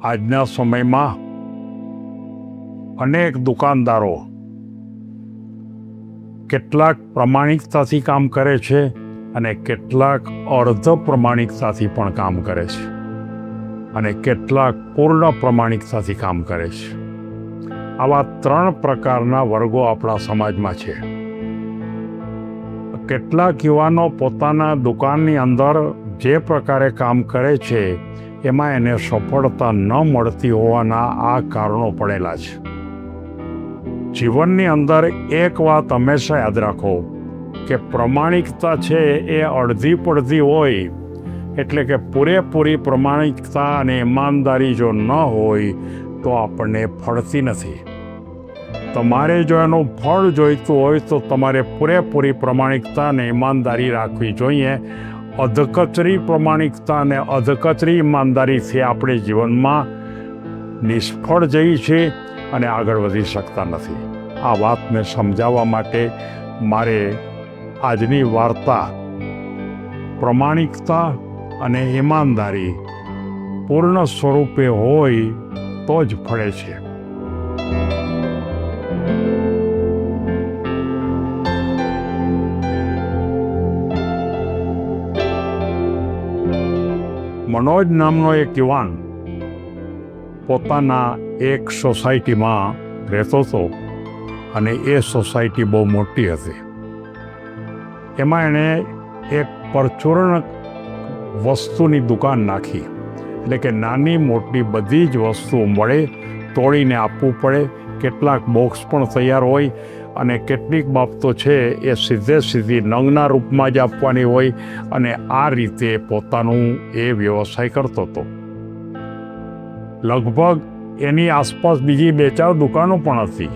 આજના સમયમાં અનેક દુકાનદારો કેટલાક પ્રમાણિકતાથી કામ કરે છે અને કેટલાક અર્ધ પ્રમાણિકતાથી પણ કામ કરે છે અને કેટલાક પૂર્ણ પ્રમાણિકતાથી કામ કરે છે. આવા 3 પ્રકારના વર્ગો આપણા સમાજમાં છે. કેટલાક યુવાનો પોતાના દુકાનની અંદર જે પ્રકારે કામ કરે છે એમાં એને સફળતા ન મળતી હોવાના આ કારણો પડેલા છે. જીવનની અંદર એક વાત હંમેશા યાદ રાખો કે પ્રમાણિકતા છે એ અડધી પડધી હોય, એટલે કે પૂરેપૂરી પ્રમાણિકતા અને ઈમાનદારી જો ન હોય તો આપણને ફળતી નથી. તમારે જો એનું ફળ જોઈતું હોય તો તમારે પૂરેપૂરી પ્રમાણિકતા અને ઈમાનદારી રાખવી જોઈએ. અધકચરી પ્રમાણિકતા અને અધકચરી ઈમાનદારીથી આપણે જીવનમાં નિષ્ફળ જઈએ છીએ અને આગળ વધી શકતા નથી. આ વાતને સમજાવવા માટે મારે આજની વાર્તા પ્રમાણિકતા અને ઈમાનદારી પૂર્ણ સ્વરૂપે હોય તો જ ફળે છે. મનોજ નામનો એક યુવાન પોતાના એક સોસાયટીમાં રહેતો હતો અને એ સોસાયટી બહુ મોટી હતી. એમાં એણે એક પરચૂરણ વસ્તુની દુકાન નાખી, એટલે કે નાની મોટી બધી જ વસ્તુઓ મળે, તોડીને આપવું પડે. કેટલાક બોક્સ પણ તૈયાર હોય અને કેટલીક બાબતો છે એ સીધી નંગના રૂપમાં જ આપવાની હોય, અને આ રીતે પોતાનું એ વ્યવસાય કરતો હતો. લગભગ એની આસપાસ બીજી 2-4 દુકાનો પણ હતી.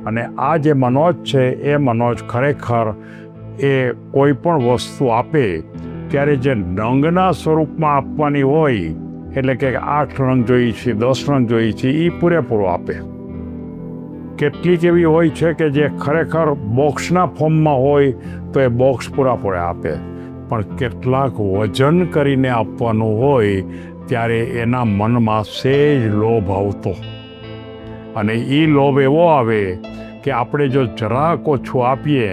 અને આ જે મનોજ છે એ મનોજ ખરેખર એ કોઈ પણ વસ્તુ આપે ત્યારે જે નંગના સ્વરૂપમાં આપવાની હોય, એટલે કે 8 રંગ જોઈએ છે, 10 રંગ જોઈએ છે, એ પૂરેપૂરો આપે. કેટલીક એવી હોય છે કે જે ખરેખર બોક્સના ફોર્મમાં હોય તો એ બોક્સ પૂરા આપે, પણ કેટલાક વજન કરીને આપવાનું હોય ત્યારે એના મનમાં સહેજ લોભ આવતો, અને એ લોભ એવો આવે કે આપણે જો જરાક ઓછું આપીએ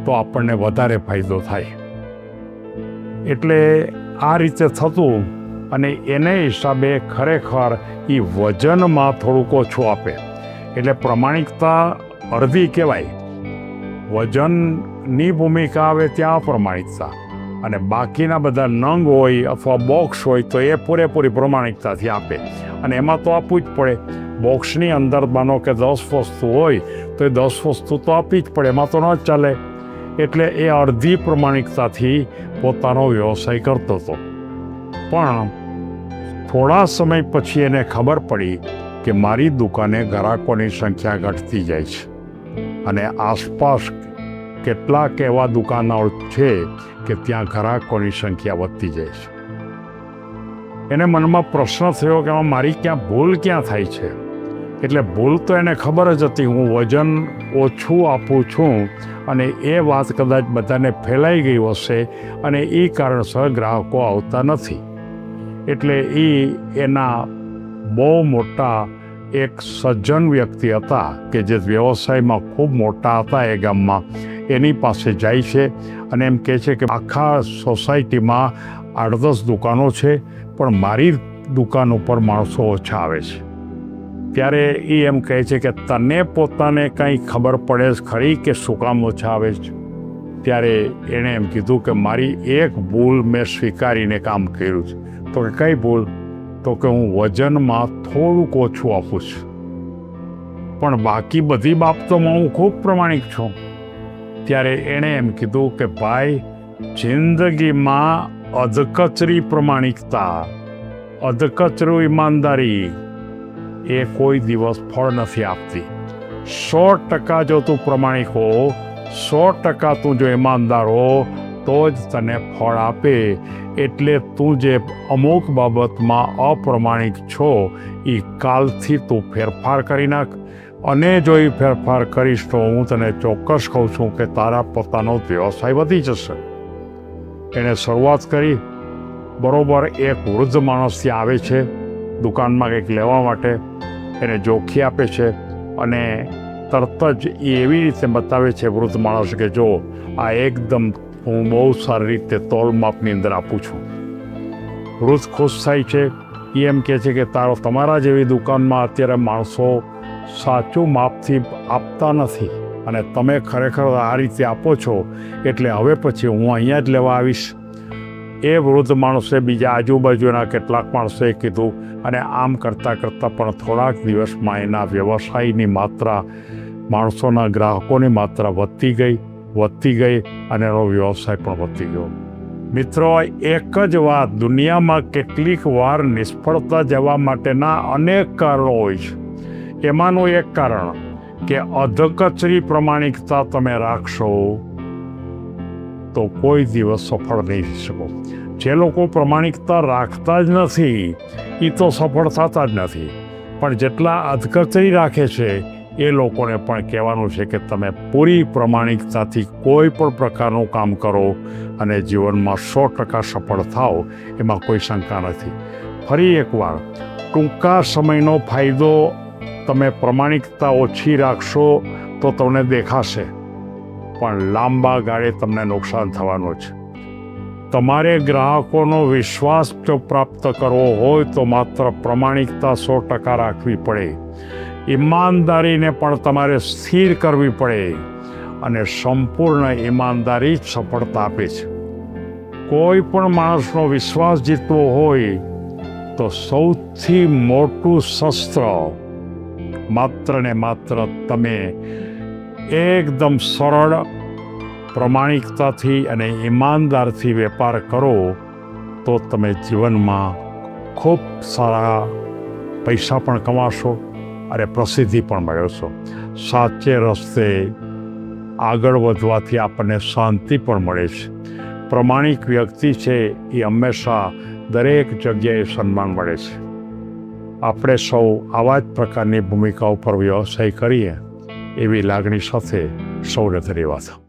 તો આપણને વધારે ફાયદો થાય. એટલે આ રીતે થતું, અને એને હિસાબે ખરેખર એ વજનમાં થોડુંક ઓછું આપે. એટલે પ્રમાણિકતા અડધી કહેવાય. વજનની ભૂમિકા આવે ત્યાં અપ્રમાણિકતા, અને બાકીના બધા નંગ હોય અથવા બોક્સ હોય તો એ પૂરેપૂરી પ્રમાણિકતાથી આપે. અને એમાં તો આપવું જ પડે. બોક્સની અંદર માનો કે 10 વસ્તુ હોય તો એ 10 વસ્તુ તો આપવી જ પડે, એમાં તો ન જ ચાલે. એટલે એ અડધી પ્રમાણિકતાથી પોતાનો વ્યવસાય કરતો હતો. પણ થોડા સમય પછી એને ખબર પડી કે મારી દુકાને ગ્રાહકોની સંખ્યા ઘટતી જાય છે, અને આસપાસ કેટલાક એવા દુકાનો છે કે ત્યાં ગ્રાહકોની સંખ્યા વધતી જાય છે. એને મનમાં પ્રશ્ન થયો કે મારી ભૂલ ક્યાં થાય છે. એટલે ભૂલ તો એને ખબર જ હતી, હું વજન ઓછું આપું છું, અને એ વાત કદાચ બધાને ફેલાઈ ગઈ હશે અને એ કારણસર ગ્રાહકો આવતા નથી. એટલે એના બહુ મોટા એક સજ્જન વ્યક્તિ હતા કે જે વ્યવસાયમાં ખૂબ મોટા હતા એ ગામમાં, એની પાસે જાય છે અને એમ કહે છે કે આખા સોસાયટીમાં 8-10 દુકાનો છે, પણ મારી દુકાન ઉપર માણસો ઓછા આવે છે. ત્યારે એ એમ કહે છે કે તને પોતાને કંઈ ખબર પડે ખરી કે શું કામ ઓછા આવે છે? ત્યારે એણે એમ કીધું કે મારી એક ભૂલ મેં સ્વીકારીને કામ કર્યું છે. તો કે કઈ ભૂલ? તો કે હું વજનમાં થોડુંક ઓછું આપું છું, પણ બાકી બધી બાબતોમાં હું ખૂબ પ્રમાણિક છું. ત્યારે એણે એમ કીધું કે ભાઈ, જિંદગીમાં અધકચરી પ્રમાણિકતા, અધકચરું ઈમાનદારી એ કોઈ દિવસ ફળ નથી આપતી. 100% જો તું પ્રમાણિક હો, 100% તું જો ઈમાનદાર હો તો જ તને ફળ આપે. એટલે તું જે અમુક બાબતમાં અપ્રમાણિક છો એ કાલથી તું ફેરફાર કરી નાખ, અને જો એ ફેરફાર કરીશ તો હું તને ચોક્કસ કહું છું કે તારા પોતાનો વ્યવસાય વધી જશે. એણે શરૂઆત કરી. બરોબર એક વૃદ્ધ માણસ ત્યાં આવે છે. દુકાનમાં કંઈક લેવા માટે એને જોખી આપે છે અને તરત જ એ એવી રીતે બતાવે છે વૃદ્ધ માણસ કે જો આ એકદમ હું બહુ સારી રીતે તોલ માપની અંદર આપું છું. વૃદ્ધ ખુશ થાય છે. એ એમ કહે છે કે તમારા જેવી દુકાનમાં અત્યારે માણસો સાચું માપથી આપતા નથી અને તમે ખરેખર આ રીતે આપો છો એટલે હવે પછી હું અહીંયા જ લેવા આવીશ. એ વૃદ્ધ માણસે બીજા આજુબાજુના કેટલાક માણસોએ કીધું અને આમ કરતાં કરતાં પણ થોડાક દિવસમાં એના વ્યવસાયની માત્રા, માણસોના ગ્રાહકોની માત્રા વધતી ગઈ અને એનો વ્યવસાય પણ વધતી ગયો. મિત્રો, એક જ વાત, દુનિયામાં કેટલીક વાર નિષ્ફળતા જવા માટેના અનેક કારણો હોય છે. એમાંનું એક કારણ કે અધકચરી પ્રમાણિકતા તમે રાખશો તો કોઈ દિવસ સફળ નહીં થઈ શકો. જે લોકો પ્રમાણિકતા રાખતા જ નથી એ તો સફળ થતા જ નથી, પણ જેટલા અધકચરી રાખે છે એ લોકોને પણ કહેવાનું છે કે તમે પૂરી પ્રમાણિકતાથી કોઈ પણ પ્રકારનું કામ કરો અને જીવનમાં 100% સફળ થાઓ, એમાં કોઈ શંકા નથી. ફરી એકવાર, ટૂંકા સમયનો ફાયદો તમે પ્રમાણિકતા ઓછી રાખશો તો તમને દેખાશે, પણ લાંબા ગાળે તમને નુકસાન થવાનું છે. તમારે ગ્રાહકોનો વિશ્વાસ જો પ્રાપ્ત કરવો હોય તો માત્ર પ્રમાણિકતા 100% રાખવી પડે. ઈમાનદારીને પણ તમારે સ્થિર કરવી પડે અને સંપૂર્ણ ઈમાનદારી જ સફળતા આપે છે. કોઈ પણ માણસનો વિશ્વાસ જીતવો હોય તો સૌથી મોટું શસ્ત્ર માત્ર ને માત્ર તમે એકદમ સરળ પ્રમાણિકતાથી અને ઈમાનદારથી વેપાર કરો તો તમે જીવનમાં ખૂબ સારા પૈસા પણ કમાશો અને પ્રસિદ્ધિ પણ મેળવશો. સાચે રસ્તે આગળ વધવાથી આપણને શાંતિ પણ મળે છે. પ્રમાણિક વ્યક્તિ છે એ હંમેશા દરેક જગ્યાએ સન્માન મળે છે. આપણે સૌ આવા જ પ્રકારની ભૂમિકાઓ પર વ્યવસાય કરીએ એવી લાગણી સાથે સૌને ધન્યવાદ.